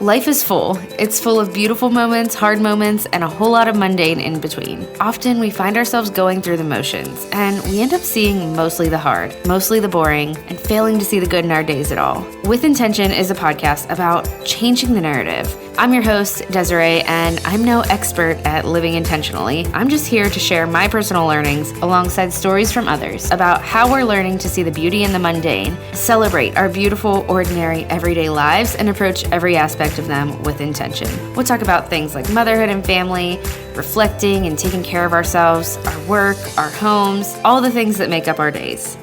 Life is full. It's full of beautiful moments, hard moments, and a whole lot of mundane in between. Often we find ourselves going through the motions, and we end up seeing mostly the hard, mostly the boring, and failing to see the good in our days at all. With Intention is a podcast about changing the narrative. I'm your host, Desiree, and I'm no expert at living intentionally. I'm just here to share my personal learnings alongside stories from others about how we're learning to see the beauty in the mundane, celebrate our beautiful, ordinary, everyday lives, and approach every aspect of them with intention. We'll talk about things like motherhood and family, reflecting and taking care of ourselves, our work, our homes, all the things that make up our days.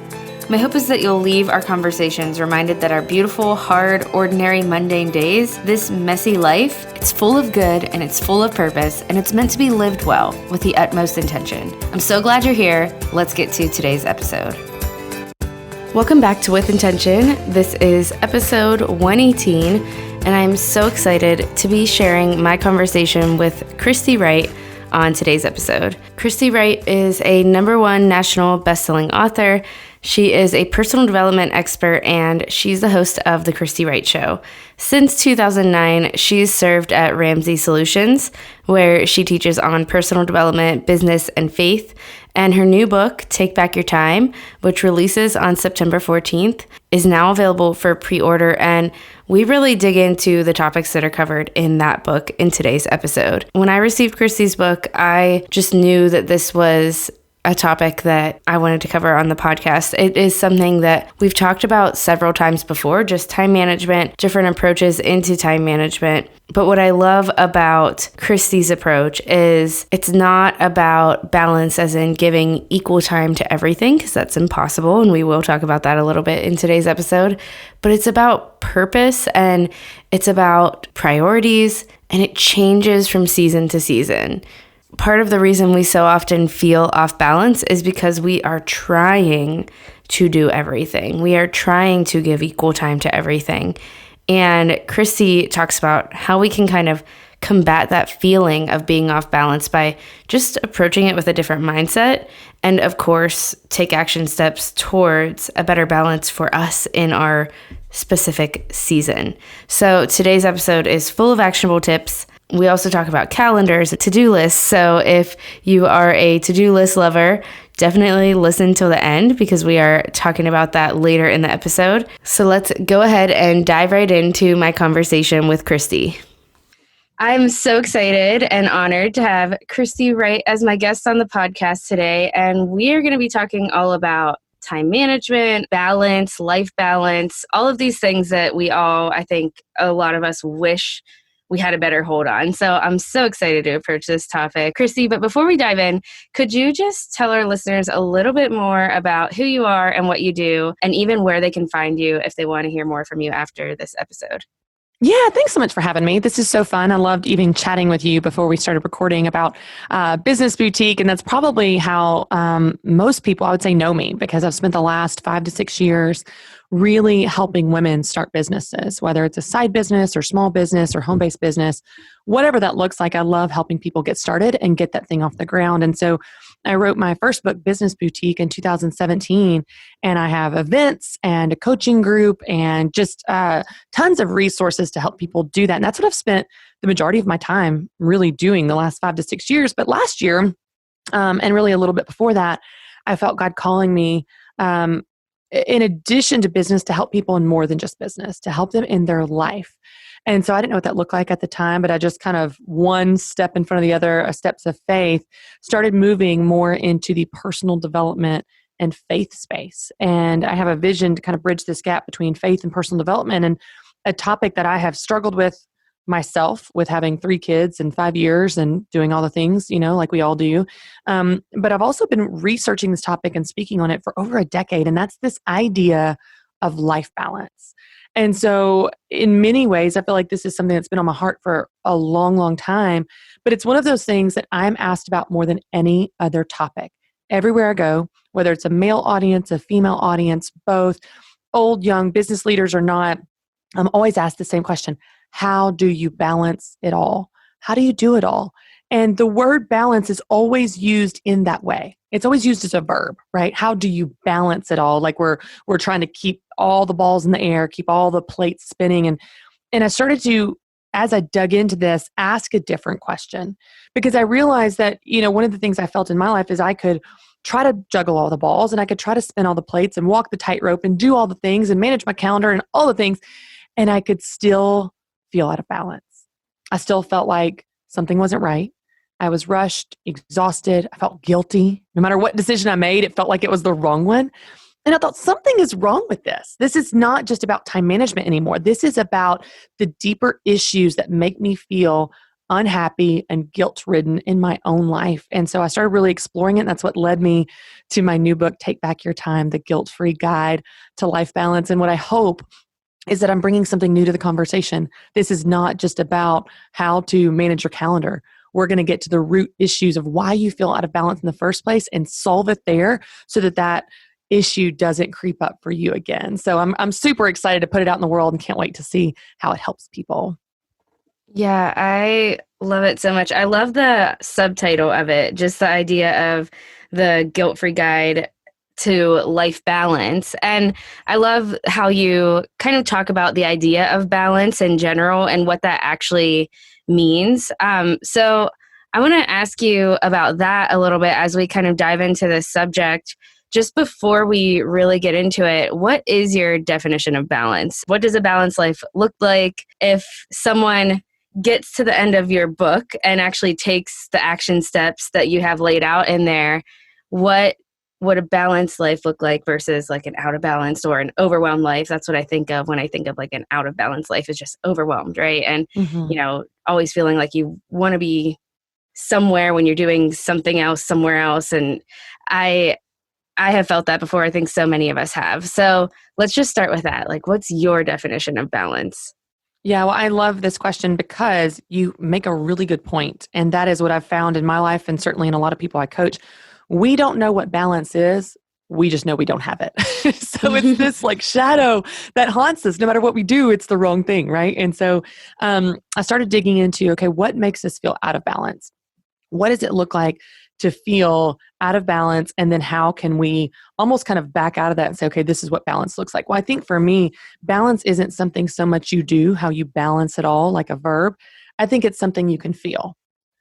My hope is that you'll leave our conversations reminded that our beautiful, hard, ordinary, mundane days, this messy life, it's full of good and it's full of purpose and it's meant to be lived well with the utmost intention. I'm so glad you're here. Let's get to today's episode. Welcome back to With Intention. This is episode 118, and I'm so excited to be sharing my conversation with Christy Wright on today's episode. Christy Wright is a #1 national best-selling author. She is a personal development expert, and she's the host of The Christy Wright Show. Since 2009, she's served at Ramsey Solutions, where she teaches on personal development, business, and faith. And her new book, Take Back Your Time, which releases on September 14th, is now available for pre-order. And we really dig into the topics that are covered in that book in today's episode. When I received Christy's book, I just knew that this was a topic that I wanted to cover on the podcast. It is something that we've talked about several times before, just time management, different approaches into time management. But what I love about Christy's approach is it's not about balance as in giving equal time to everything, because that's impossible. And we will talk about that a little bit in today's episode. But it's about purpose and it's about priorities, and it changes from season to season. Part of the reason we so often feel off balance is because we are trying to do everything. We are trying to give equal time to everything. And Christy talks about how we can kind of combat that feeling of being off balance by just approaching it with a different mindset. And of course, take action steps towards a better balance for us in our specific season. So today's episode is full of actionable tips. We also talk about calendars, to-do lists. So if you are a to-do list lover, definitely listen till the end because we are talking about that later in the episode. So let's go ahead and dive right into my conversation with Christy. I'm so excited and honored to have Christy Wright as my guest on the podcast today. And we are going to be talking all about time management, balance, life balance, all of these things that we all, I think a lot of us wish we had a better hold on. So I'm so excited to approach this topic. Christy, but before we dive in, could you just tell our listeners a little bit more about who you are and what you do, and even where they can find you if they want to hear more from you after this episode? Yeah, thanks so much for having me. This is so fun. I loved even chatting with you before we started recording about Business Boutique. And that's probably how most people, I would say, know me, because I've spent the last 5 to 6 years really helping women start businesses, whether it's a side business or small business or home-based business, whatever that looks like. I love helping people get started and get that thing off the ground. And so I wrote my first book, Business Boutique, in 2017, and I have events and a coaching group and just tons of resources to help people do that. And that's what I've spent the majority of my time really doing the last 5 to 6 years. But last year, and really a little bit before that, I felt God calling me in addition to business, to help people in more than just business, to help them in their life. And so I didn't know what that looked like at the time, but I just kind of one step in front of the other, steps of faith, started moving more into the personal development and faith space. And I have a vision to kind of bridge this gap between faith and personal development, and a topic that I have struggled with myself, with having 3 kids in 5 years and doing all the things, like we all do. But I've also been researching this topic and speaking on it for over a decade. And that's this idea of life balance. And so in many ways, I feel like this is something that's been on my heart for a long, long time. But it's one of those things that I'm asked about more than any other topic. Everywhere I go, whether it's a male audience, a female audience, both old, young, business leaders or not, I'm always asked the same question. How do you balance it all? How do you do it all? And the word balance is always used in that way. It's always used as a verb, right? How do you balance it all? Like we're trying to keep all the balls in the air, keep all the plates spinning. And I started to as I dug into this, ask a different question, because I realized that, one of the things I felt in my life is I could try to juggle all the balls and I could try to spin all the plates and walk the tightrope and do all the things and manage my calendar and all the things. And I could still feel out of balance. I still felt like something wasn't right. I was rushed, exhausted. I felt guilty. No matter what decision I made, it felt like it was the wrong one. And I thought, something is wrong with this. This is not just about time management anymore. This is about the deeper issues that make me feel unhappy and guilt-ridden in my own life. And so I started really exploring it. And that's what led me to my new book, Take Back Your Time, the guilt-free guide to life balance. And what I hope is that I'm bringing something new to the conversation. This is not just about how to manage your calendar. We're going to get to the root issues of why you feel out of balance in the first place and solve it there so that issue doesn't creep up for you again. So I'm super excited to put it out in the world and can't wait to see how it helps people. Yeah, I love it so much. I love the subtitle of it, just the idea of the guilt-free guide to life balance. And I love how you kind of talk about the idea of balance in general and what that actually means. So I want to ask you about that a little bit as we kind of dive into this subject. Just before we really get into it, what is your definition of balance? What does a balanced life look like? If someone gets to the end of your book and actually takes the action steps that you have laid out in there, what would a balanced life look like versus like an out of balance or an overwhelmed life? That's what I think of when I think of like an out of balance life, is just overwhelmed, right? And, always feeling like you want to be somewhere when you're doing something else somewhere else. And I have felt that before. I think so many of us have. So let's just start with that. Like, what's your definition of balance? Yeah, well, I love this question because you make a really good point. And that is what I've found in my life and certainly in a lot of people I coach. We don't know what balance is. We just know we don't have it. So it's this like shadow that haunts us. No matter what we do, it's the wrong thing, right? And so I started digging into, okay, what makes us feel out of balance? What does it look like to feel out of balance? And then how can we almost kind of back out of that and say, okay, this is what balance looks like? Well, I think for me, balance isn't something so much you do, how you balance it all like a verb. I think it's something you can feel.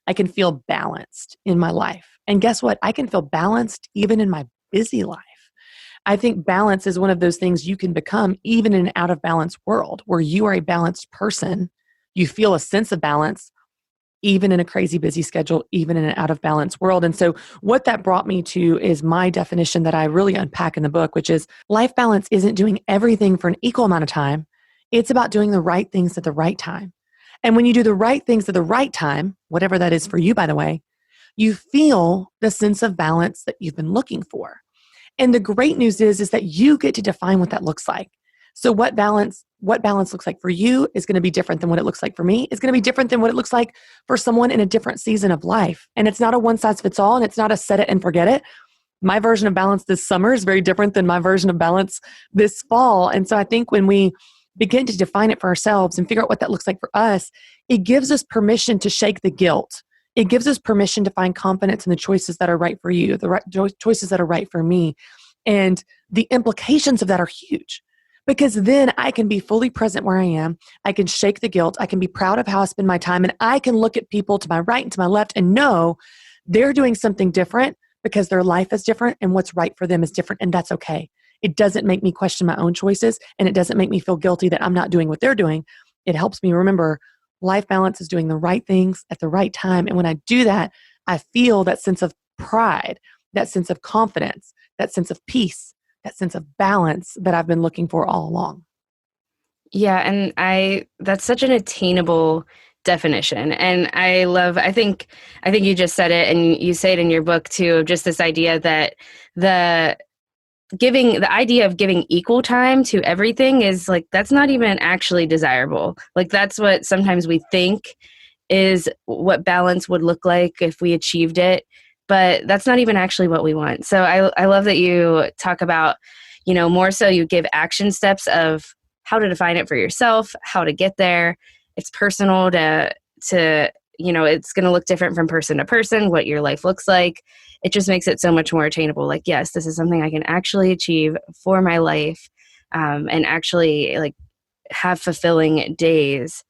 I can feel balanced in my life. And guess what? I can feel balanced even in my busy life. I think balance is one of those things you can become even in an out of balance world where you are a balanced person. You feel a sense of balance even in a crazy busy schedule, even in an out of balance world. And so what that brought me to is my definition that I really unpack in the book, which is life balance isn't doing everything for an equal amount of time. It's about doing the right things at the right time. And when you do the right things at the right time, whatever that is for you, by the way, you feel the sense of balance that you've been looking for. And the great news is that you get to define what that looks like. So what balance looks like for you is going to be different than what it looks like for me. It's going to be different than what it looks like for someone in a different season of life. And it's not a one size fits all, and it's not a set it and forget it. My version of balance this summer is very different than my version of balance this fall. And so I think when we begin to define it for ourselves and figure out what that looks like for us, it gives us permission to shake the guilt. It gives us permission to find confidence in the choices that are right for you, the right choices that are right for me. And the implications of that are huge. Because then I can be fully present where I am. I can shake the guilt. I can be proud of how I spend my time. And I can look at people to my right and to my left and know they're doing something different because their life is different and what's right for them is different. And that's okay. It doesn't make me question my own choices. And it doesn't make me feel guilty that I'm not doing what they're doing. It helps me remember life balance is doing the right things at the right time. And when I do that, I feel that sense of pride, that sense of confidence, that sense of peace, that sense of balance that I've been looking for all along. Yeah, and that's such an attainable definition. And I think you just said it and you say it in your book too, just this idea that the idea of giving equal time to everything is like, that's not even actually desirable. Like that's what sometimes we think is what balance would look like if we achieved it. But that's not even actually what we want. So I love that you talk about, more so you give action steps of how to define it for yourself, how to get there. It's personal to it's going to look different from person to person, what your life looks like. It just makes it so much more attainable. Like, yes, this is something I can actually achieve for my life and actually like have fulfilling days.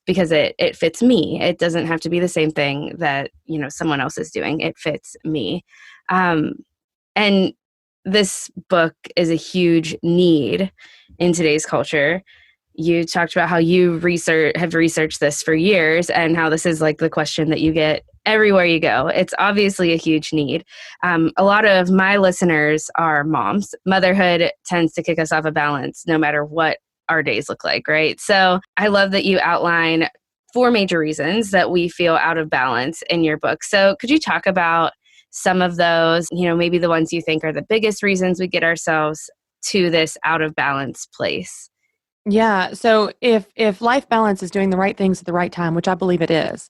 because it fits me. It doesn't have to be the same thing that, someone else is doing. It fits me. And this book is a huge need in today's culture. You talked about how you have researched this for years and how this is like the question that you get everywhere you go. It's obviously a huge need. A lot of my listeners are moms. Motherhood tends to kick us off of balance no matter what our days look like, right? So I love that you outline 4 major reasons that we feel out of balance in your book. So could you talk about some of those, maybe the ones you think are the biggest reasons we get ourselves to this out of balance place? Yeah. So if life balance is doing the right things at the right time, which I believe it is,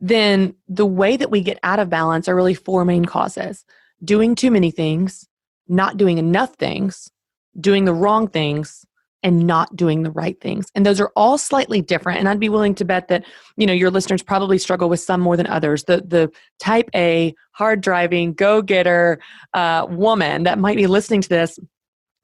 then the way that we get out of balance are really 4 main causes: doing too many things, not doing enough things, doing the wrong things, and not doing the right things. And those are all slightly different. And I'd be willing to bet that, your listeners probably struggle with some more than others. The type A, hard driving, go-getter woman that might be listening to this,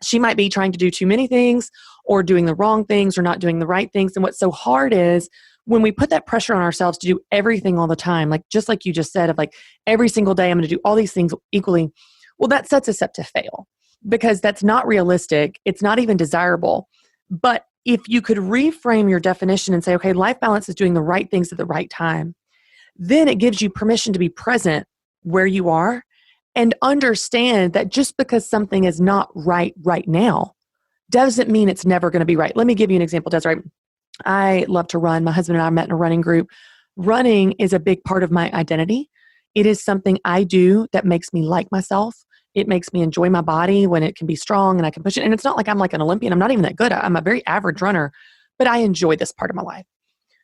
she might be trying to do too many things or doing the wrong things or not doing the right things. And what's so hard is when we put that pressure on ourselves to do everything all the time, just like you just said, of like every single day, I'm going to do all these things equally. Well, that sets us up to fail because that's not realistic. It's not even desirable. But if you could reframe your definition and say, okay, life balance is doing the right things at the right time, then it gives you permission to be present where you are and understand that just because something is not right now doesn't mean it's never going to be right. Let me give you an example, Desiree. I love to run. My husband and I met in a running group. Running is a big part of my identity. It is something I do that makes me like myself. It makes me enjoy my body when it can be strong and I can push it. And it's not like I'm like an Olympian. I'm not even that good. I'm a very average runner, but I enjoy this part of my life.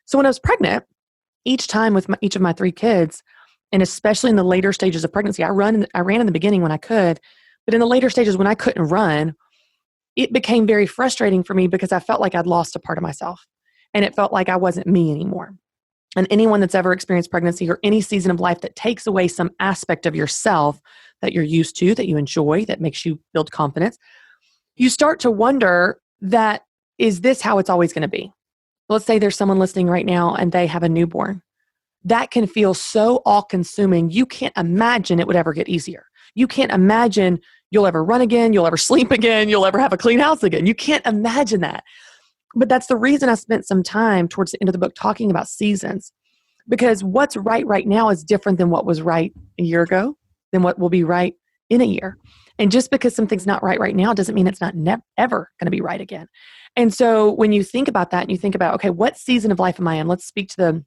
So when I was pregnant, each time with each of my 3 kids, and especially in the later stages of pregnancy, I ran in the beginning when I could, but in the later stages when I couldn't run, it became very frustrating for me because I felt like I'd lost a part of myself and it felt like I wasn't me anymore. And anyone that's ever experienced pregnancy or any season of life that takes away some aspect of yourself that you're used to, that you enjoy, that makes you build confidence, you start to wonder that, is this how it's always going to be? Let's say there's someone listening right now and they have a newborn. That can feel so all-consuming. You can't imagine it would ever get easier. You can't imagine you'll ever run again, you'll ever sleep again, you'll ever have a clean house again. You can't imagine that. But that's the reason I spent some time towards the end of the book talking about seasons. Because what's right now is different than what was right a year ago, than what will be right in a year. And just because something's not right now doesn't mean it's not ever going to be right again. And so when you think about that and you think about, okay, what season of life am I in? Let's speak to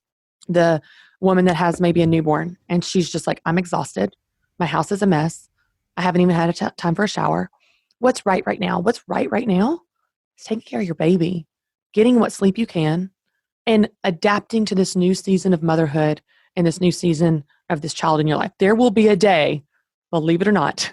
the woman that has maybe a newborn and she's just like, I'm exhausted. My house is a mess. I haven't even had time for a shower. What's right now? What's right now is taking care of your baby, getting what sleep you can, and adapting to this new season of motherhood and this new season of this child in your life. There will be a day, believe it or not,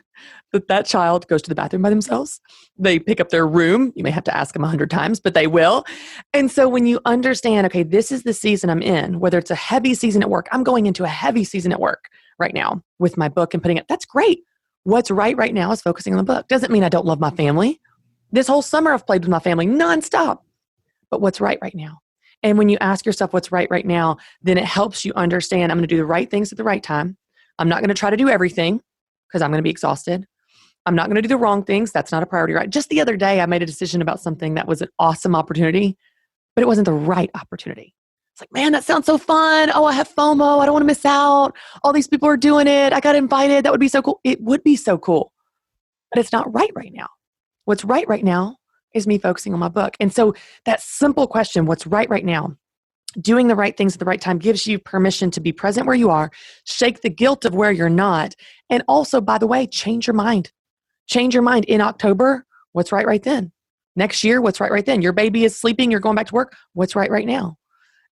that child goes to the bathroom by themselves. They pick up their room. You may have to ask them 100 times, but they will. And so when you understand, okay, this is the season I'm in, whether it's a heavy season at work, I'm going into a heavy season at work right now with my book and putting it, that's great. What's right now is focusing on the book. Doesn't mean I don't love my family. This whole summer I've played with my family nonstop. But what's right now? And when you ask yourself what's right now, then it helps you understand I'm going to do the right things at the right time. I'm not going to try to do everything because I'm going to be exhausted. I'm not going to do the wrong things. That's not a priority, right? Just the other day, I made a decision about something that was an awesome opportunity, but it wasn't the right opportunity. It's like, man, that sounds so fun. Oh, I have FOMO. I don't want to miss out. All these people are doing it. I got invited. That would be so cool. It would be so cool, but it's not right now. What's right now is me focusing on my book. And so that simple question, what's right now, doing the right things at the right time gives you permission to be present where you are, shake the guilt of where you're not. And also, by the way, change your mind. Change your mind in October. What's right then? Next year, what's right then? Your baby is sleeping. You're going back to work. What's right now?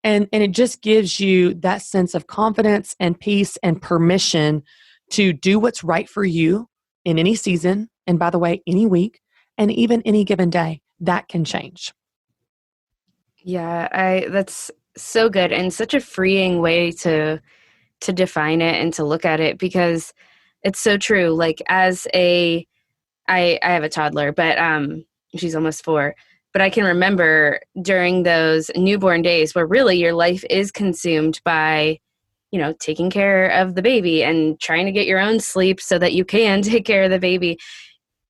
And it just gives you that sense of confidence and peace and permission to do what's right for you in any season. And by the way, any week and even any given day, that can change. Yeah, that's so good and such a freeing way to define it and to look at it, because it's so true. Like I have a toddler, but she's almost 4. But I can remember during those newborn days where really your life is consumed by, taking care of the baby and trying to get your own sleep so that you can take care of the baby.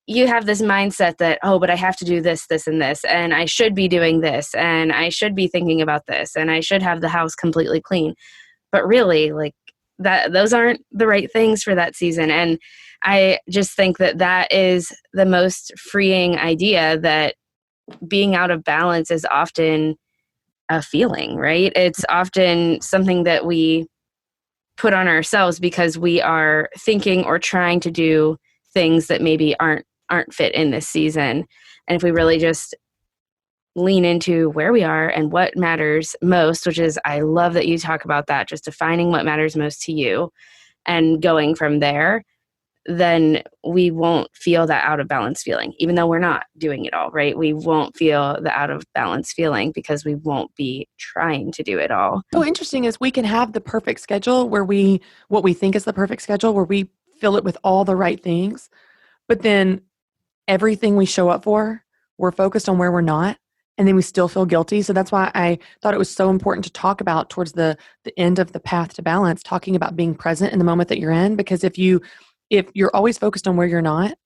You have this mindset that, oh, but I have to do this, this, and this, and I should be doing this, and I should be thinking about this, and I should have the house completely clean. But really, like those aren't the right things for that season. And I just think that is the most freeing idea, that being out of balance is often a feeling, right? It's often something that we put on ourselves because we are thinking or trying to do things that maybe aren't fit in this season. And if we really just lean into where we are and what matters most, which is, I love that you talk about that, just defining what matters most to you and going from there, then we won't feel that out of balance feeling, even though we're not doing it all, right? We won't feel the out of balance feeling because we won't be trying to do it all. So interesting is we can have the perfect schedule where what we think is the perfect schedule, where we fill it with all the right things, but then everything we show up for, we're focused on where we're not, and then we still feel guilty. So that's why I thought it was so important to talk about towards the end of the path to balance, talking about being present in the moment that you're in, because if you're always focused on where you're not,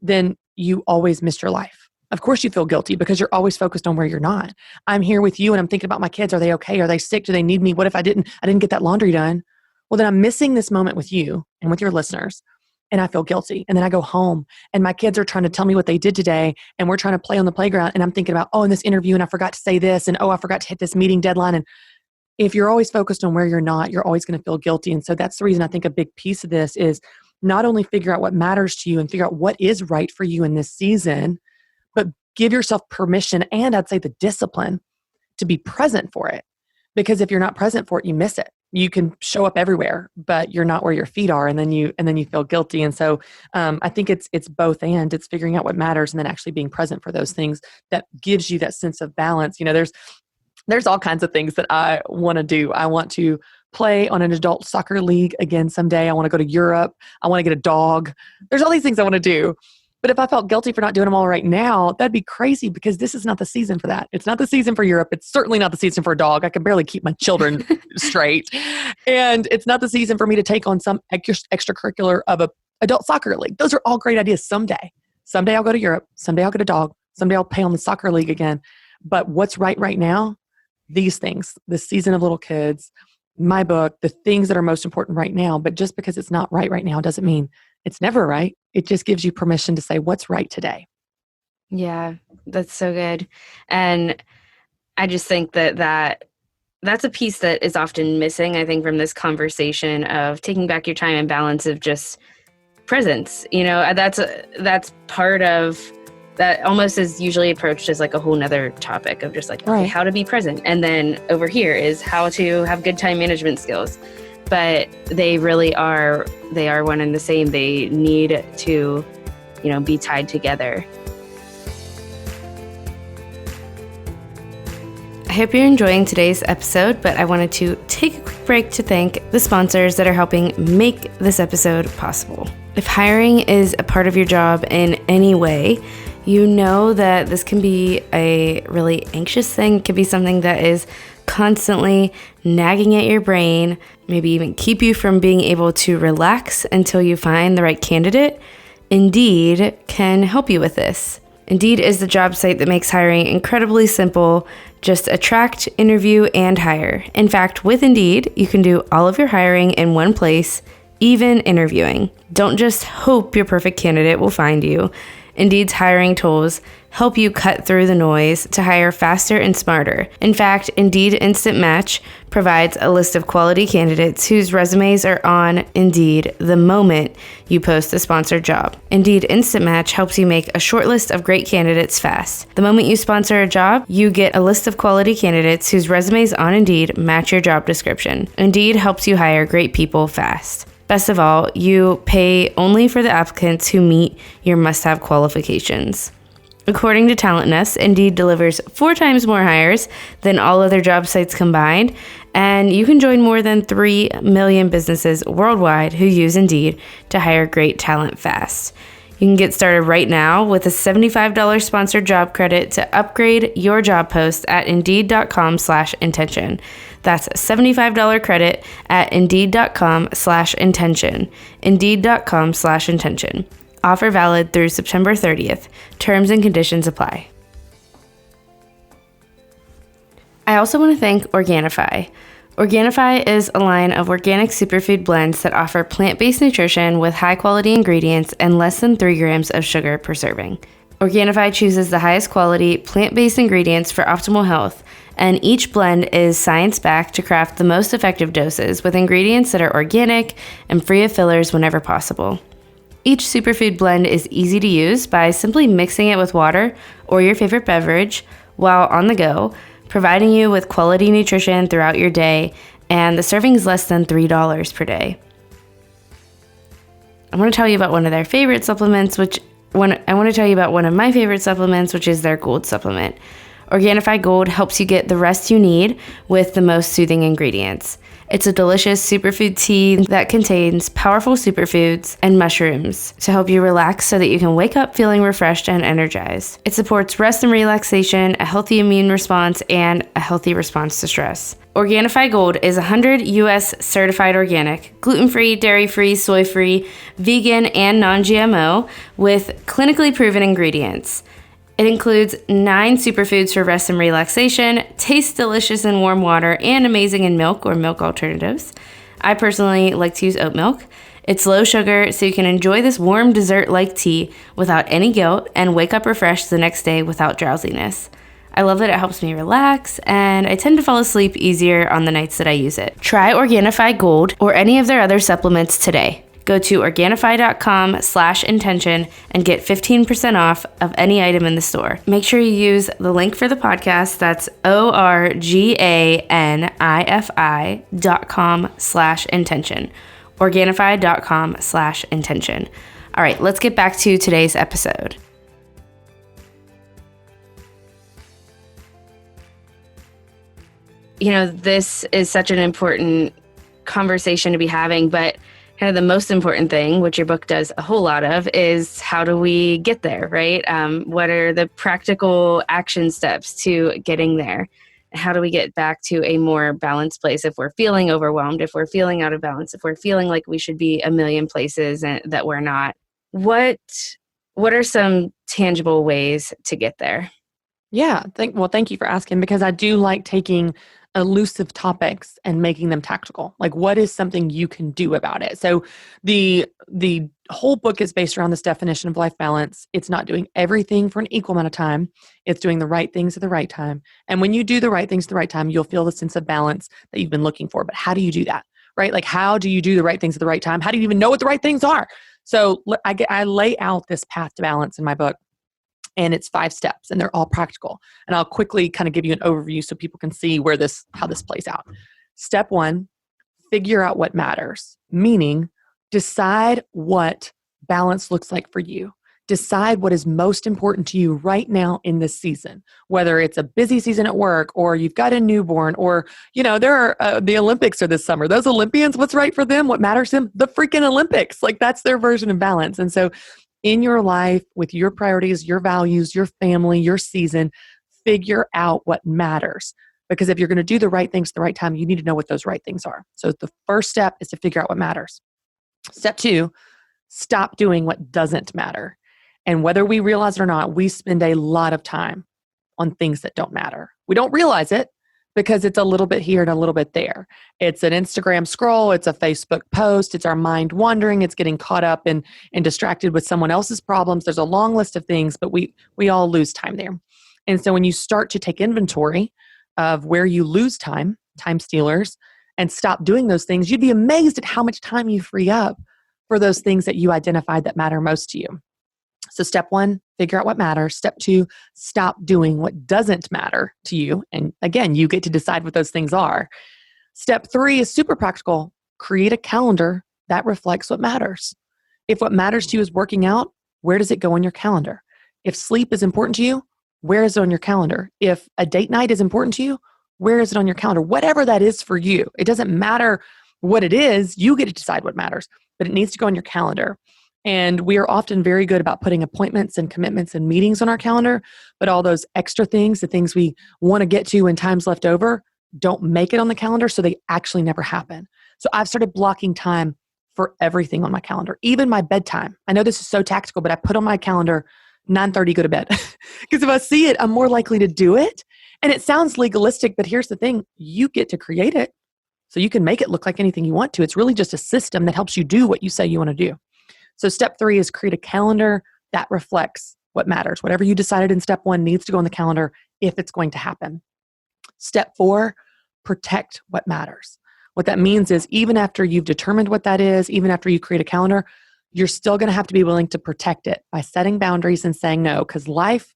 then you always miss your life. Of course you feel guilty because you're always focused on where you're not. I'm here with you and I'm thinking about my kids. Are they okay? Are they sick? Do they need me? What if I didn't get that laundry done? Well, then I'm missing this moment with you and with your listeners, and I feel guilty. And then I go home and my kids are trying to tell me what they did today, and we're trying to play on the playground, and I'm thinking about, in this interview, and I forgot to say this, and I forgot to hit this meeting deadline. And if you're always focused on where you're not, you're always going to feel guilty. And so that's the reason I think a big piece of this is not only figure out what matters to you and figure out what is right for you in this season, but give yourself permission, and I'd say the discipline, to be present for it. Because if you're not present for it, you miss it. You can show up everywhere, but you're not where your feet are, and then you feel guilty. And so I think it's both, and it's figuring out what matters and then actually being present for those things that gives you that sense of balance. There's all kinds of things that I want to do. I want to play on an adult soccer league again someday. I want to go to Europe. I want to get a dog. There's all these things I want to do. But if I felt guilty for not doing them all right now, that'd be crazy, because this is not the season for that. It's not the season for Europe. It's certainly not the season for a dog. I can barely keep my children straight. And it's not the season for me to take on some extracurricular of a adult soccer league. Those are all great ideas someday. Someday I'll go to Europe. Someday I'll get a dog. Someday I'll play on the soccer league again. But what's right now? These things, the season of little kids, my book, the things that are most important right now. But just because it's not right now doesn't mean it's never right. It just gives you permission to say what's right today. Yeah, that's so good. And I just think that's a piece that is often missing, I think, from this conversation of taking back your time and balance of just presence. That's part of that. Almost is usually approached as like a whole nother topic of just like, okay, right, how to be present. And then over here is how to have good time management skills. But they really are one and the same. They need to, be tied together. I hope you're enjoying today's episode, but I wanted to take a quick break to thank the sponsors that are helping make this episode possible. If hiring is a part of your job in any way, you know that this can be a really anxious thing. It can be something that is constantly nagging at your brain, maybe even keep you from being able to relax until you find the right candidate. Indeed can help you with this. Indeed is the job site that makes hiring incredibly simple. Just attract, interview, and hire. In fact, with Indeed, you can do all of your hiring in one place, even interviewing. Don't just hope your perfect candidate will find you. Indeed's hiring tools help you cut through the noise to hire faster and smarter. In fact, Indeed Instant Match provides a list of quality candidates whose resumes are on Indeed the moment you post a sponsored job. Indeed Instant Match helps you make a short list of great candidates fast. The moment you sponsor a job, you get a list of quality candidates whose resumes on Indeed match your job description. Indeed helps you hire great people fast. Best of all, you pay only for the applicants who meet your must-have qualifications. According to Talent Nest, Indeed delivers 4 times more hires than all other job sites combined, and you can join more than 3 million businesses worldwide who use Indeed to hire great talent fast. You can get started right now with a $75 sponsored job credit to upgrade your job post at Indeed.com/intention. That's a $75 credit at Indeed.com/intention. Indeed.com/intention. Offer valid through September 30th. Terms and conditions apply. I also want to thank Organifi. Organifi is a line of organic superfood blends that offer plant-based nutrition with high-quality ingredients and less than 3 grams of sugar per serving. Organifi chooses the highest quality plant-based ingredients for optimal health, and each blend is science-backed to craft the most effective doses with ingredients that are organic and free of fillers whenever possible. Each superfood blend is easy to use by simply mixing it with water or your favorite beverage while on the go, providing you with quality nutrition throughout your day, and the serving is less than $3 per day. I want to tell you about one of their favorite supplements, which is their Gold supplement. Organifi Gold helps you get the rest you need with the most soothing ingredients. It's a delicious superfood tea that contains powerful superfoods and mushrooms to help you relax so that you can wake up feeling refreshed and energized. It supports rest and relaxation, a healthy immune response, and a healthy response to stress. Organifi Gold is 100 U.S. certified organic, gluten-free, dairy-free, soy-free, vegan, and non-GMO with clinically proven ingredients. It includes 9 superfoods for rest and relaxation, tastes delicious in warm water, and amazing in milk or milk alternatives. I personally like to use oat milk. It's low sugar, so you can enjoy this warm dessert-like tea without any guilt and wake up refreshed the next day without drowsiness. I love that it helps me relax, and I tend to fall asleep easier on the nights that I use it. Try Organifi Gold or any of their other supplements today. Go to Organifi.com/intention and get 15% off of any item in the store. Make sure you use the link for the podcast. That's Organifi.com/intention. Organifi.com/intention. All right, let's get back to today's episode. You know, this is such an important conversation to be having, but kind of the most important thing, which your book does a whole lot of, is how do we get there, right? What are the practical action steps to getting there? How do we get back to a more balanced place if we're feeling overwhelmed, if we're feeling out of balance, if we're feeling like we should be a million places and that we're not? What are some tangible ways to get there? Yeah. Thank you for asking, because I do like taking elusive topics and making them tactical. Like, what is something you can do about it? So the whole book is based around this definition of life balance. It's not doing everything for an equal amount of time. It's doing the right things at the right time. And when you do the right things at the right time, you'll feel the sense of balance that you've been looking for. But how do you do that? Right? Like, how do you do the right things at the right time? How do you even know what the right things are? So I lay out this path to balance in my book. And it's 5 steps, and they're all practical. And I'll quickly kind of give you an overview so people can see how this plays out. Step 1, figure out what matters, meaning decide what balance looks like for you. Decide what is most important to you right now in this season, whether it's a busy season at work or you've got a newborn or, there are the Olympics are this summer. Those Olympians, what's right for them? What matters to them? The freaking Olympics. Like, that's their version of balance. And so in your life, with your priorities, your values, your family, your season, figure out what matters. Because if you're going to do the right things at the right time, you need to know what those right things are. So the first step is to figure out what matters. Step 2, stop doing what doesn't matter. And whether we realize it or not, we spend a lot of time on things that don't matter. We don't realize it because it's a little bit here and a little bit there. It's an Instagram scroll, it's a Facebook post, it's our mind wandering, it's getting caught up and distracted with someone else's problems. There's a long list of things, but we all lose time there. And so when you start to take inventory of where you lose time stealers, and stop doing those things, you'd be amazed at how much time you free up for those things that you identified that matter most to you. So step 1, figure out what matters. Step 2, stop doing what doesn't matter to you. And again, you get to decide what those things are. Step 3 is super practical. Create a calendar that reflects what matters. If what matters to you is working out, where does it go on your calendar? If sleep is important to you, where is it on your calendar? If a date night is important to you, where is it on your calendar? Whatever that is for you. It doesn't matter what it is. You get to decide what matters, but it needs to go on your calendar. And we are often very good about putting appointments and commitments and meetings on our calendar, but all those extra things, the things we want to get to when time's left over, don't make it on the calendar, so they actually never happen. So I've started blocking time for everything on my calendar, even my bedtime. I know this is so tactical, but I put on my calendar 9:30, go to bed. Because if I see it, I'm more likely to do it. And it sounds legalistic, but here's the thing. You get to create it. So you can make it look like anything you want to. It's really just a system that helps you do what you say you want to do. So step 3 is create a calendar that reflects what matters. Whatever you decided in step 1 needs to go on the calendar if it's going to happen. Step 4, protect what matters. What that means is even after you've determined what that is, even after you create a calendar, you're still going to have to be willing to protect it by setting boundaries and saying no, because life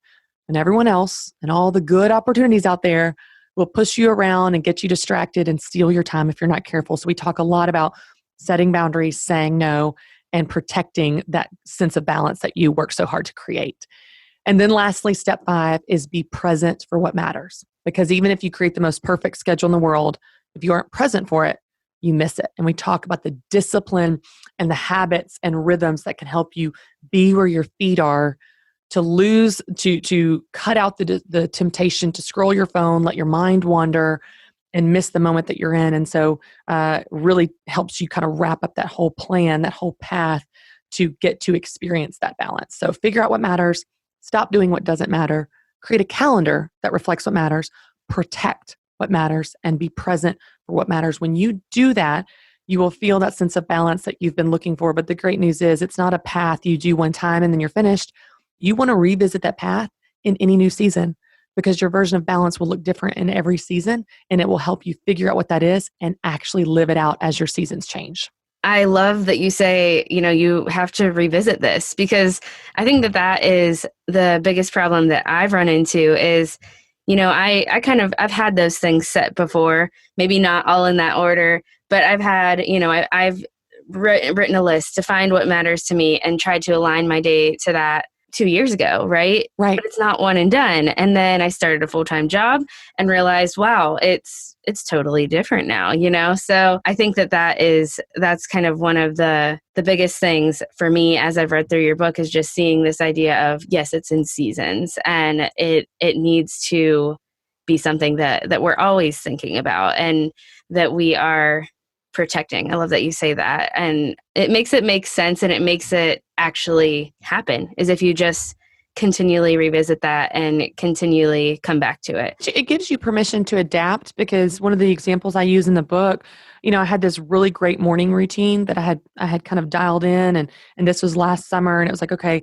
and everyone else and all the good opportunities out there will push you around and get you distracted and steal your time if you're not careful. So we talk a lot about setting boundaries, saying no, and protecting that sense of balance that you work so hard to create. And then lastly, step 5 is be present for what matters. Because even if you create the most perfect schedule in the world, if you aren't present for it, you miss it. And we talk about the discipline and the habits and rhythms that can help you be where your feet are, to cut out the temptation to scroll your phone, let your mind wander, and miss the moment that you're in. And so really helps you kind of wrap up that whole plan, that whole path to get to experience that balance. So figure out what matters, stop doing what doesn't matter, create a calendar that reflects what matters, protect what matters, and be present for what matters. When you do that, you will feel that sense of balance that you've been looking for. But the great news is it's not a path you do one time and then you're finished. You want to revisit that path in any new season, because your version of balance will look different in every season, and it will help you figure out what that is and actually live it out as your seasons change. I love that you say, you have to revisit this, because I think that is the biggest problem that I've run into is, I've had those things set before, maybe not all in that order, but I've had, I've written a list to find what matters to me and tried to align my day to that 2 years ago, right? Right. But it's not one and done. And then I started a full-time job and realized, wow, it's totally different now, So I think that's kind of one of the biggest things for me as I've read through your book, is just seeing this idea of, yes, it's in seasons, and it needs to be something that we're always thinking about and that we are protecting. I love that you say that. And it makes it make sense, and it makes it actually happen, is if you just continually revisit that and continually come back to it. It gives you permission to adapt, because one of the examples I use in the book, I had this really great morning routine that I had kind of dialed in, and this was last summer, and it was like, okay,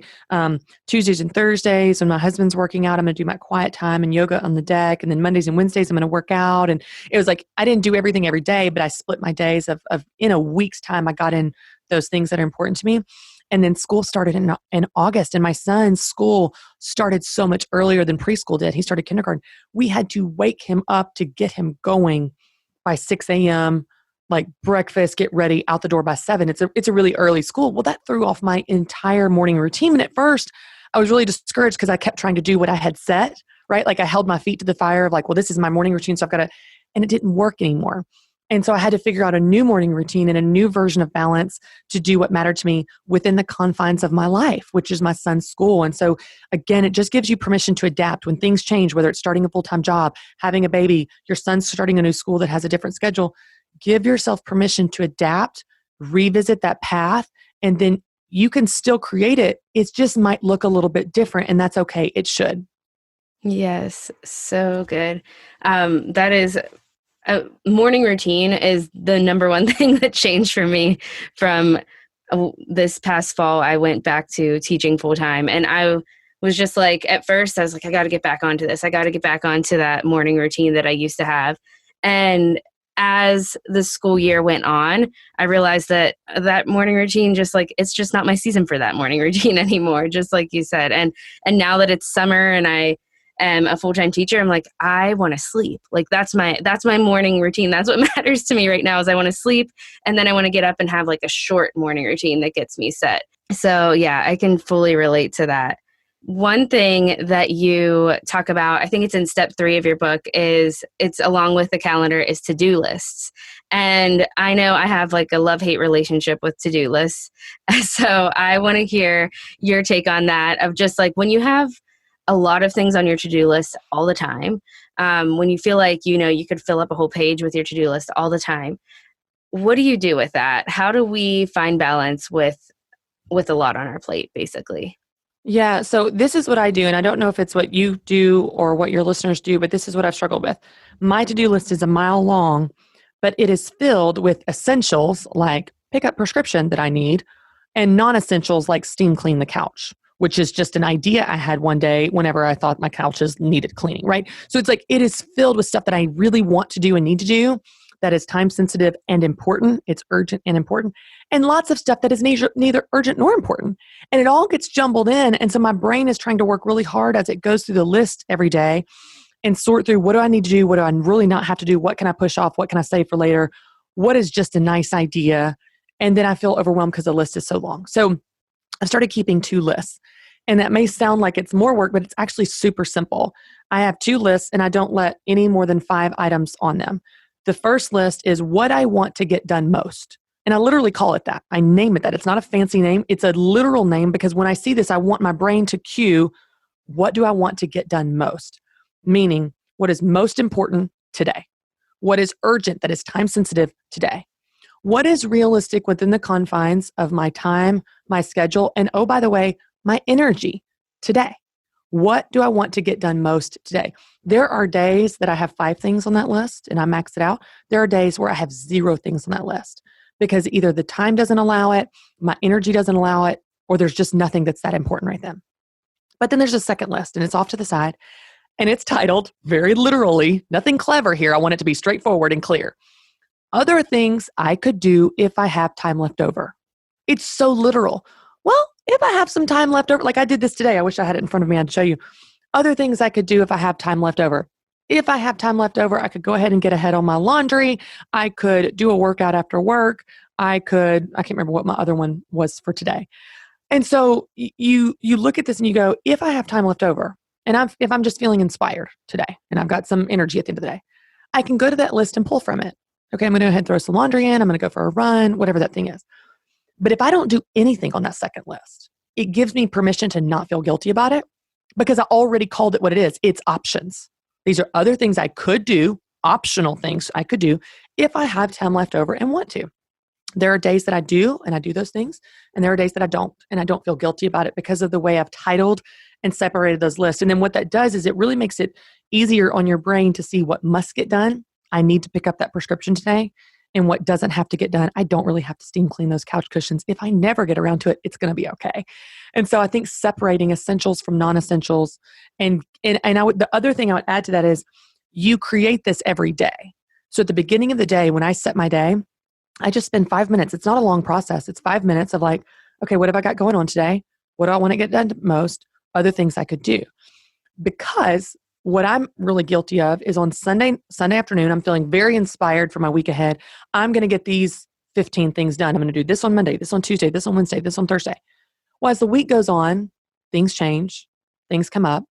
Tuesdays and Thursdays when my husband's working out, I'm going to do my quiet time and yoga on the deck, and then Mondays and Wednesdays I'm going to work out. And it was like I didn't do everything every day, but I split my days of in a week's time I got in those things that are important to me. And then school started in August, and my son's school started so much earlier than preschool did. He started kindergarten. We had to wake him up to get him going by 6 a.m., like breakfast, get ready, out the door by 7. It's a really early school. Well, that threw off my entire morning routine. And at first, I was really discouraged because I kept trying to do what I had set, right? Like I held my feet to the fire of like, well, this is my morning routine, so I've got to, and it didn't work anymore. And so I had to figure out a new morning routine and a new version of balance to do what mattered to me within the confines of my life, which is my son's school. And so again, it just gives you permission to adapt when things change, whether it's starting a full-time job, having a baby, your son's starting a new school that has a different schedule. Give yourself permission to adapt, revisit that path, and then you can still create it. It just might look a little bit different, and that's okay. It should. Yes, so good. That is... morning routine is the number one thing that changed for me from this past fall. I went back to teaching full time, and I was just like, at first I was like, I got to get back onto this. I got to get back onto that morning routine that I used to have. And as the school year went on, I realized that morning routine, just like, it's just not my season for that morning routine anymore, just like you said. And now that it's summer and I am a full-time teacher, I'm like, I want to sleep. Like that's my morning routine. That's what matters to me right now, is I want to sleep. And then I want to get up and have like a short morning routine that gets me set. So yeah, I can fully relate to that. One thing that you talk about, I think it's in step 3 of your book, is it's along with the calendar is to-do lists. And I know I have like a love-hate relationship with to-do lists. So I want to hear your take on that, of just like when you have a lot of things on your to-do list all the time, when you feel like, you could fill up a whole page with your to-do list all the time. What do you do with that? How do we find balance with a lot on our plate, basically? Yeah, so this is what I do, and I don't know if it's what you do or what your listeners do, but this is what I've struggled with. My to-do list is a mile long, but it is filled with essentials like pick up prescription that I need, and non-essentials like steam clean the couch, which is just an idea I had one day whenever I thought my couches needed cleaning, right? So it's like it is filled with stuff that I really want to do and need to do, that is time sensitive and important. It's urgent and important. And lots of stuff that is neither urgent nor important. And it all gets jumbled in. And so my brain is trying to work really hard as it goes through the list every day and sort through, what do I need to do? What do I really not have to do? What can I push off? What can I save for later? What is just a nice idea? And then I feel overwhelmed because the list is so long. So I started keeping 2 lists. And that may sound like it's more work, but it's actually super simple. I have 2 lists and I don't let any more than 5 items on them. The first list is what I want to get done most. And I literally call it that. I name it that. It's not a fancy name. It's a literal name, because when I see this, I want my brain to cue, what do I want to get done most? Meaning, what is most important today? What is urgent, that is time sensitive today? What is realistic within the confines of my time, my schedule, and oh, by the way, my energy today? What do I want to get done most today? There are days that I have 5 things on that list and I max it out. There are days where I have 0 things on that list because either the time doesn't allow it, my energy doesn't allow it, or there's just nothing that's that important right then. But then there's a second list and it's off to the side and it's titled, very literally, nothing clever here. I want it to be straightforward and clear. Other things I could do if I have time left over. It's so literal. Well, if I have some time left over, like I did this today, I wish I had it in front of me, I'd show you. Other things I could do if I have time left over. If I have time left over, I could go ahead and get ahead on my laundry. I could do a workout after work. I can't remember what my other one was for today. And so you look at this and you go, if I have time left over, and if I'm just feeling inspired today, and I've got some energy at the end of the day, I can go to that list and pull from it. Okay, I'm going to go ahead and throw some laundry in. I'm going to go for a run, whatever that thing is. But if I don't do anything on that second list, it gives me permission to not feel guilty about it, because I already called it what it is. It's options. These are other things I could do, optional things I could do if I have time left over and want to. There are days that I do, and I do those things, and there are days that I don't, and I don't feel guilty about it because of the way I've titled and separated those lists. And then what that does is it really makes it easier on your brain to see what must get done. I need to pick up that prescription today. And what doesn't have to get done, I don't really have to steam clean those couch cushions. If I never get around to it, it's going to be okay. And so I think separating essentials from non-essentials, the other thing I would add to that is you create this every day. So at the beginning of the day, when I set my day, I just spend 5 minutes. It's not a long process. It's 5 minutes of like, okay, what have I got going on today? What do I want to get done most? Other things I could do. Because what I'm really guilty of is on Sunday afternoon, I'm feeling very inspired for my week ahead. I'm going to get these 15 things done. I'm going to do this on Monday, this on Tuesday, this on Wednesday, this on Thursday. Well, as the week goes on, things change, things come up.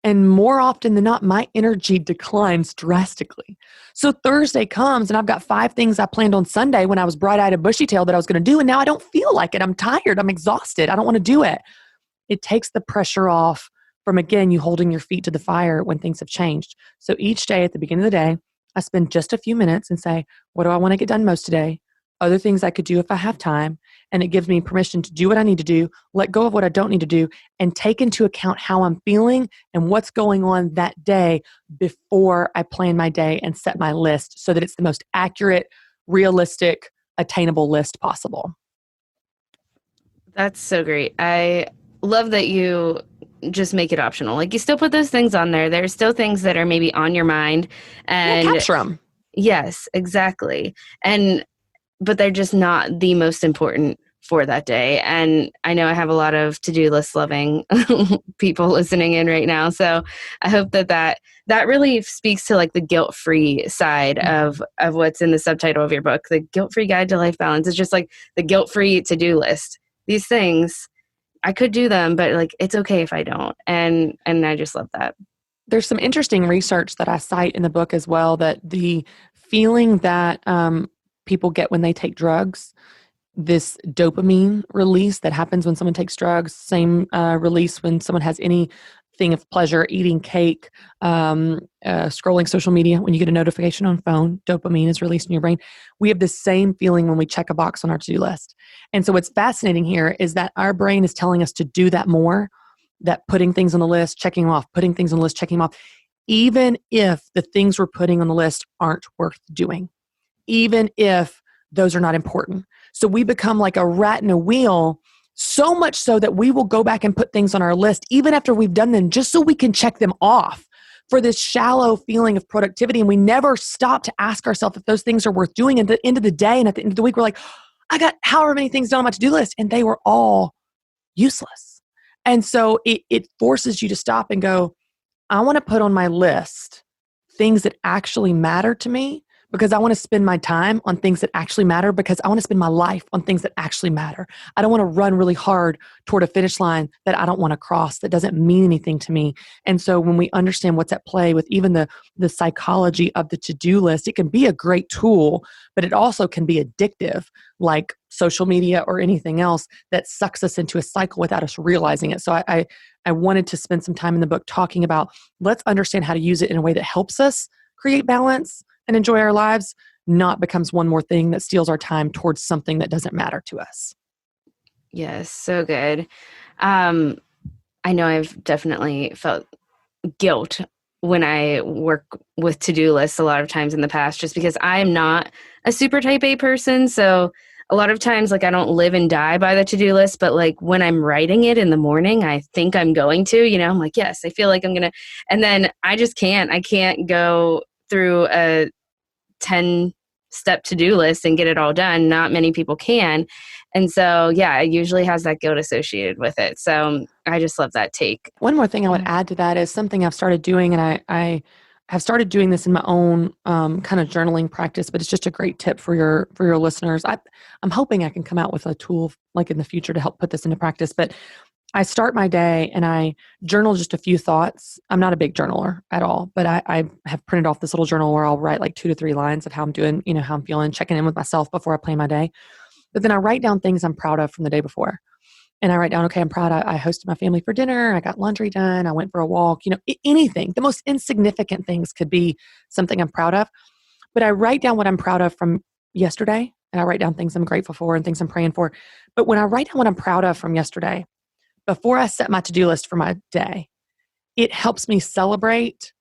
And more often than not, my energy declines drastically. So Thursday comes and I've got 5 things I planned on Sunday when I was bright-eyed and bushy-tailed that I was going to do. And now I don't feel like it. I'm tired. I'm exhausted. I don't want to do it. It takes the pressure off from, again, you holding your feet to the fire when things have changed. So each day at the beginning of the day, I spend just a few minutes and say, what do I want to get done most today? Other things I could do if I have time. And it gives me permission to do what I need to do, let go of what I don't need to do, and take into account how I'm feeling and what's going on that day before I plan my day and set my list so that it's the most accurate, realistic, attainable list possible. That's so great. I love that you just make it optional. Like you still put those things on there. There's still things that are maybe on your mind, and capture them. Yes, exactly. But they're just not the most important for that day. And I know I have a lot of to-do list loving people listening in right now. So I hope that really speaks to like the guilt-free side of what's in the subtitle of your book. The Guilt-Free Guide to Life Balance is just like the guilt-free to-do list. These things I could do them, but like, it's okay if I don't. And I just love that. There's some interesting research that I cite in the book as well, that the feeling that people get when they take drugs, this dopamine release that happens when someone takes drugs, same release when someone has anything of pleasure, eating cake, scrolling social media. When you get a notification on phone, dopamine is released in your brain. We have the same feeling when we check a box on our to-do list. And so what's fascinating here is that our brain is telling us to do that more, that putting things on the list, checking them off, putting things on the list, checking them off, even if the things we're putting on the list aren't worth doing, even if those are not important. So we become like a rat in a wheel, so much so that we will go back and put things on our list, even after we've done them, just so we can check them off for this shallow feeling of productivity. And we never stop to ask ourselves if those things are worth doing. And at the end of the day and at the end of the week, we're like, I got however many things done on my to-do list, and they were all useless. And so it forces you to stop and go, I want to put on my list things that actually matter to me, because I want to spend my time on things that actually matter, because I want to spend my life on things that actually matter. I don't want to run really hard toward a finish line that I don't want to cross, that doesn't mean anything to me. And so when we understand what's at play with even the psychology of the to-do list, it can be a great tool, but it also can be addictive, like social media or anything else that sucks us into a cycle without us realizing it. So I wanted to spend some time in the book talking about, let's understand how to use it in a way that helps us create balance and enjoy our lives, not becomes one more thing that steals our time towards something that doesn't matter to us. Yes, so good. I know I've definitely felt guilt when I work with to-do lists a lot of times in the past, just because I'm not a super type A person. So a lot of times, like, I don't live and die by the to-do list, but like when I'm writing it in the morning, I think I'm going to, I'm like, yes, I feel like I'm going to, and then I just can't. I can't go through a 10-step to-do list and get it all done. Not many people can. And so, yeah, it usually has that guilt associated with it. So I just love that take. One more thing I would add to that is something I've started doing, and I have started doing this in my own kind of journaling practice, but it's just a great tip for your listeners. I'm hoping I can come out with a tool like in the future to help put this into practice, but I start my day and I journal just a few thoughts. I'm not a big journaler at all, but I have printed off this little journal where I'll write like 2 to 3 lines of how I'm doing, how I'm feeling, checking in with myself before I plan my day. But then I write down things I'm proud of from the day before. And I write down, okay, I'm proud. I hosted my family for dinner. I got laundry done. I went for a walk, anything. The most insignificant things could be something I'm proud of. But I write down what I'm proud of from yesterday. And I write down things I'm grateful for and things I'm praying for. But when I write down what I'm proud of from yesterday, before I set my to-do list for my day, it helps me celebrate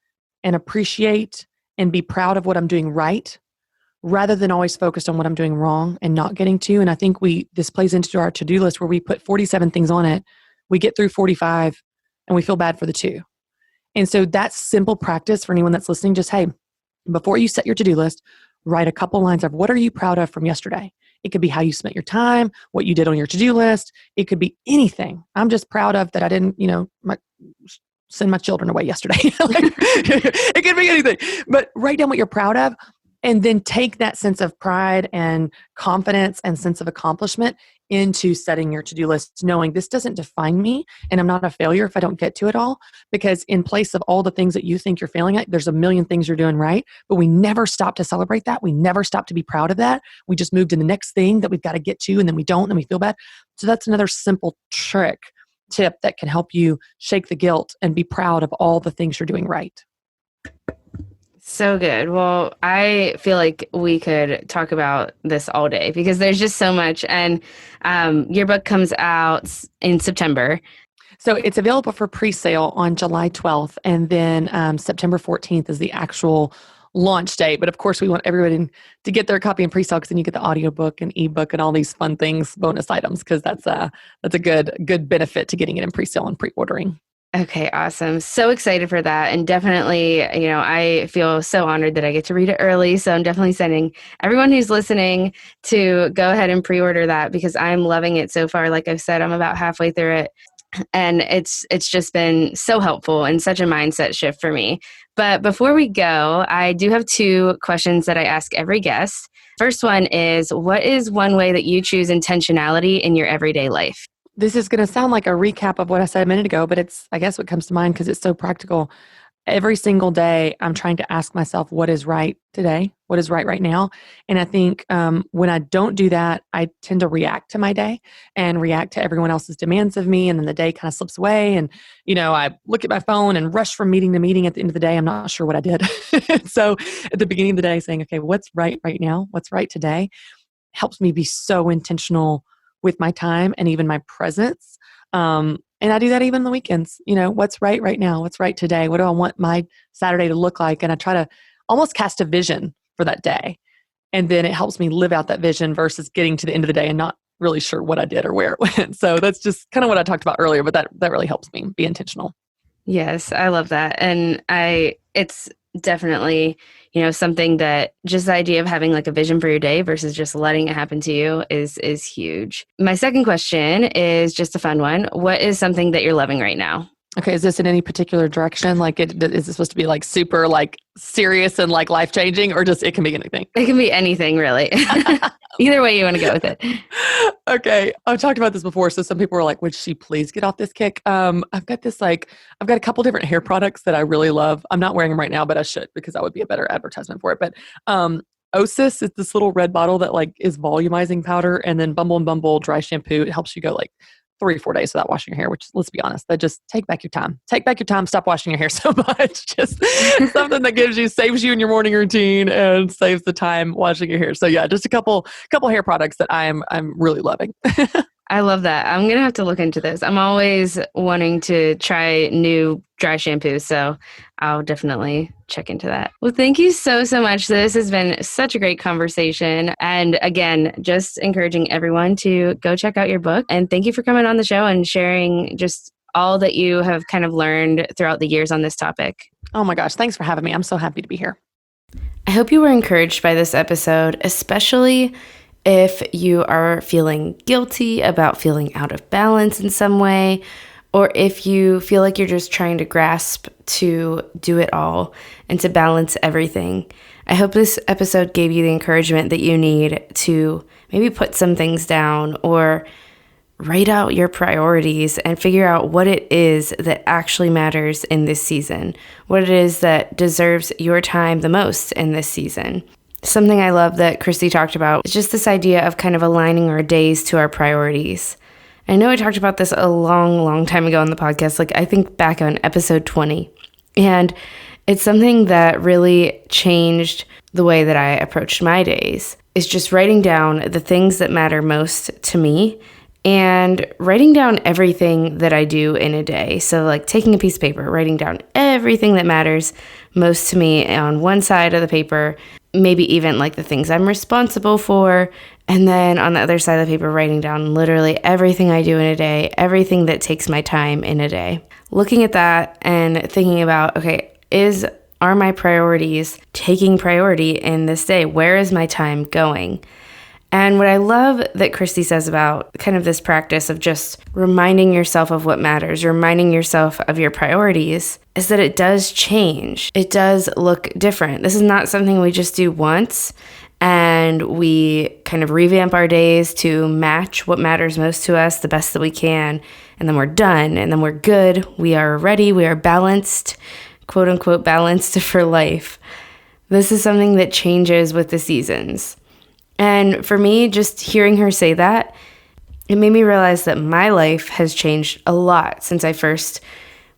and appreciate and be proud of what I'm doing right, rather than always focused on what I'm doing wrong and not getting to. And I think this plays into our to-do list where we put 47 things on it. We get through 45 and we feel bad for the 2. And so that's simple practice for anyone that's listening. Just, hey, before you set your to-do list, write a couple lines of what are you proud of from yesterday. It could be how you spent your time, what you did on your to-do list. It could be anything. I'm just proud of that I didn't, send my children away yesterday. It could be anything. But write down what you're proud of, and then take that sense of pride and confidence and sense of accomplishment into setting your to-do list, knowing this doesn't define me and I'm not a failure if I don't get to it all. Because in place of all the things that you think you're failing at, there's a million things you're doing right, but we never stop to celebrate that. We never stop to be proud of that. We just move to the next thing that we've got to get to, and then we don't, and we feel bad. So that's another simple tip that can help you shake the guilt and be proud of all the things you're doing right. So good. Well, I feel like we could talk about this all day because there's just so much. And your book comes out in September. So it's available for pre-sale on July 12th. And then September 14th is the actual launch date. But of course, we want everybody to get their copy in pre-sale, because then you get the audiobook and ebook and all these fun things, bonus items, because that's a good benefit to getting it in pre-sale and pre-ordering. Okay, awesome. So excited for that. And definitely, I feel so honored that I get to read it early. So I'm definitely sending everyone who's listening to go ahead and pre-order that, because I'm loving it so far. Like I've said, I'm about halfway through it. And it's just been so helpful and such a mindset shift for me. But before we go, I do have 2 questions that I ask every guest. First one is, what is one way that you choose intentionality in your everyday life? This is going to sound like a recap of what I said a minute ago, but it's, I guess, what comes to mind because it's so practical. Every single day, I'm trying to ask myself, what is right today? What is right now? And I think when I don't do that, I tend to react to my day and react to everyone else's demands of me. And then the day kind of slips away. And, I look at my phone and rush from meeting to meeting. At the end of the day, I'm not sure what I did. So at the beginning of the day, saying, okay, what's right now? What's right today? Helps me be so intentional with my time and even my presence. And I do that even on the weekends. What's right now? What's right today? What do I want my Saturday to look like? And I try to almost cast a vision for that day. And then it helps me live out that vision versus getting to the end of the day and not really sure what I did or where it went. So that's just kind of what I talked about earlier, but that really helps me be intentional. Yes, I love that. And it's definitely, something that just the idea of having like a vision for your day versus just letting it happen to you is huge. My second question is just a fun one. What is something that you're loving right now? Okay, is this in any particular direction? Like, is it supposed to be like super like serious and like life changing, or just it can be anything? It can be anything, really. Either way you want to go with it. Okay, I've talked about this before, so some people were like, "Would she please get off this kick?" I've got a couple different hair products that I really love. I'm not wearing them right now, but I should because that would be a better advertisement for it. But Osis is this little red bottle that like is volumizing powder, and then Bumble and Bumble dry shampoo. It helps you go like 3 or 4 days without washing your hair, which, let's be honest, that just take back your time. Take back your time. Stop washing your hair so much. Just something that saves you in your morning routine and saves the time washing your hair. So yeah, just a couple hair products that I'm really loving. I love that. I'm going to have to look into this. I'm always wanting to try new dry shampoos, so I'll definitely check into that. Well, thank you so much. This has been such a great conversation. And again, just encouraging everyone to go check out your book. And thank you for coming on the show and sharing just all that you have kind of learned throughout the years on this topic. Oh my gosh, thanks for having me. I'm so happy to be here. I hope you were encouraged by this episode, especially if you are feeling guilty about feeling out of balance in some way, or if you feel like you're just trying to grasp to do it all and to balance everything. I hope this episode gave you the encouragement that you need to maybe put some things down or write out your priorities and figure out what it is that actually matters in this season, what it is that deserves your time the most in this season. Something I love that Christy talked about is just this idea of kind of aligning our days to our priorities. I know I talked about this a long time ago on the podcast, like I think back on episode 20. And it's something that really changed the way that I approached my days. Is just writing down the things that matter most to me and writing down everything that I do in a day. So like taking a piece of paper, writing down everything that matters most to me on one side of the paper, maybe even like the things I'm responsible for. And then on the other side of the paper, writing down literally everything I do in a day, everything that takes my time in a day. Looking at that and thinking about, okay, are my priorities taking priority in this day? Where is my time going? And what I love that Christy says about kind of this practice of just reminding yourself of what matters, reminding yourself of your priorities, is that it does change. It does look different. This is not something we just do once and we kind of revamp our days to match what matters most to us the best that we can. And then we're done and then we're good. We are ready. We are balanced, quote unquote, balanced for life. This is something that changes with the seasons. And for me, just hearing her say that, it made me realize that my life has changed a lot since I first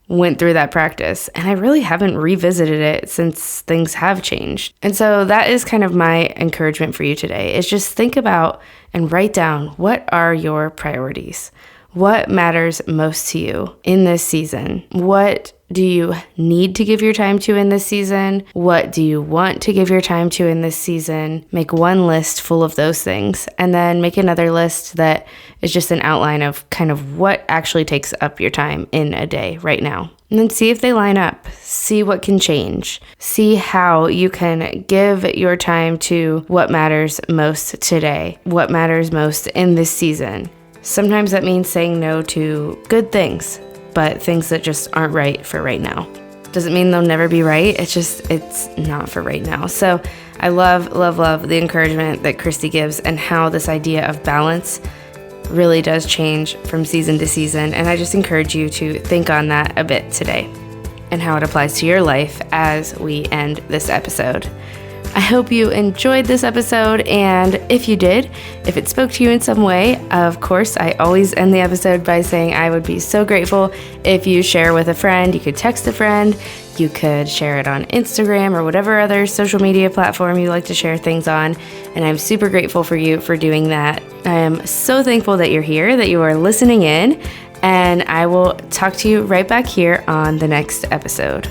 went through that practice. And I really haven't revisited it since things have changed. And so that is kind of my encouragement for you today, is just think about and write down, what are your priorities? What matters most to you in this season? What do you need to give your time to in this season? What do you want to give your time to in this season? Make one list full of those things, and then make another list that is just an outline of kind of what actually takes up your time in a day right now. And then see if they line up. See what can change. See how you can give your time to what matters most today, what matters most in this season. Sometimes that means saying no to good things, but things that just aren't right for right now. Doesn't mean they'll never be right. It's not for right now. So I love the encouragement that Christy gives and how this idea of balance really does change from season to season, and I just encourage you to think on that a bit today and how it applies to your life as we end this episode. I hope you enjoyed this episode, and if you did, if it spoke to you in some way, of course, I always end the episode by saying I would be so grateful if you share with a friend. You could text a friend, you could share it on Instagram or whatever other social media platform you like to share things on, and I'm super grateful for you for doing that. I am so thankful that you're here, that you are listening in, and I will talk to you right back here on the next episode.